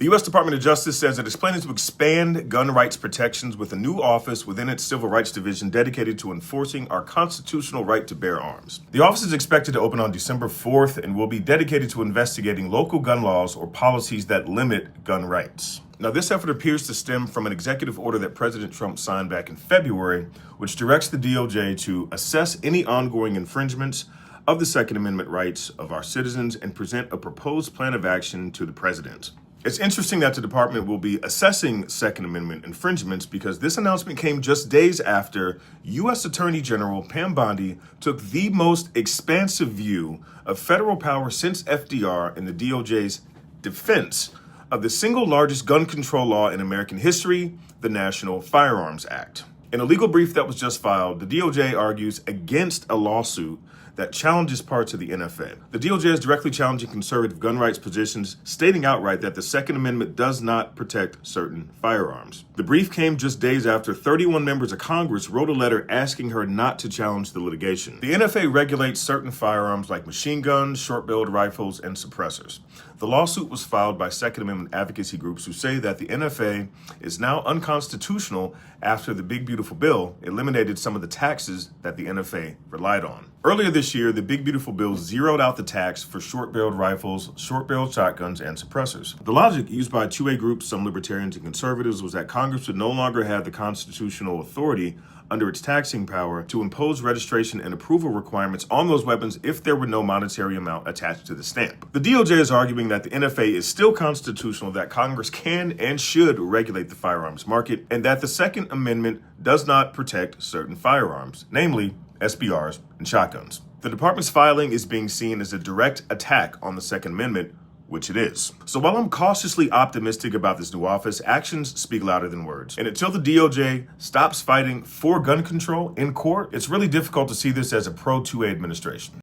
The U.S. Department of Justice says it is planning to expand gun rights protections with a new office within its Civil Rights Division dedicated to enforcing our constitutional right to bear arms. The office is expected to open on December 4th and will be dedicated to investigating local gun laws or policies that limit gun rights. Now, this effort appears to stem from an executive order that President Trump signed back in February, which directs the DOJ to assess any ongoing infringements of the Second Amendment rights of our citizens and present a proposed plan of action to the president. It's interesting that the department will be assessing Second Amendment infringements because this announcement came just days after U.S. Attorney General Pam Bondi took the most expansive view of federal power since FDR in the DOJ's defense of the single largest gun control law in American history, the National Firearms Act. In a legal brief that was just filed, the DOJ argues against a lawsuit that challenges parts of the NFA. The DOJ is directly challenging conservative gun rights positions, stating outright that the Second Amendment does not protect certain firearms. The brief came just days after 31 members of Congress wrote a letter asking her not to challenge the litigation. The NFA regulates certain firearms like machine guns, short-barreled rifles, and suppressors. The lawsuit was filed by Second Amendment advocacy groups who say that the NFA is now unconstitutional after the Big Beautiful Bill eliminated some of the taxes that the NFA relied on. Earlier this year, the Big Beautiful Bill zeroed out the tax for short-barreled rifles, short-barreled shotguns, and suppressors. The logic used by 2A groups, some libertarians and conservatives, was that Congress would no longer have the constitutional authority under its taxing power to impose registration and approval requirements on those weapons if there were no monetary amount attached to the stamp. The DOJ is arguing that the NFA is still constitutional, that Congress can and should regulate the firearms market, and that the Second Amendment does not protect certain firearms, namely SBRs and shotguns. The department's filing is being seen as a direct attack on the Second Amendment, which it is. So while I'm cautiously optimistic about this new office, actions speak louder than words. And until the DOJ stops fighting for gun control in court, it's really difficult to see this as a pro-2A administration.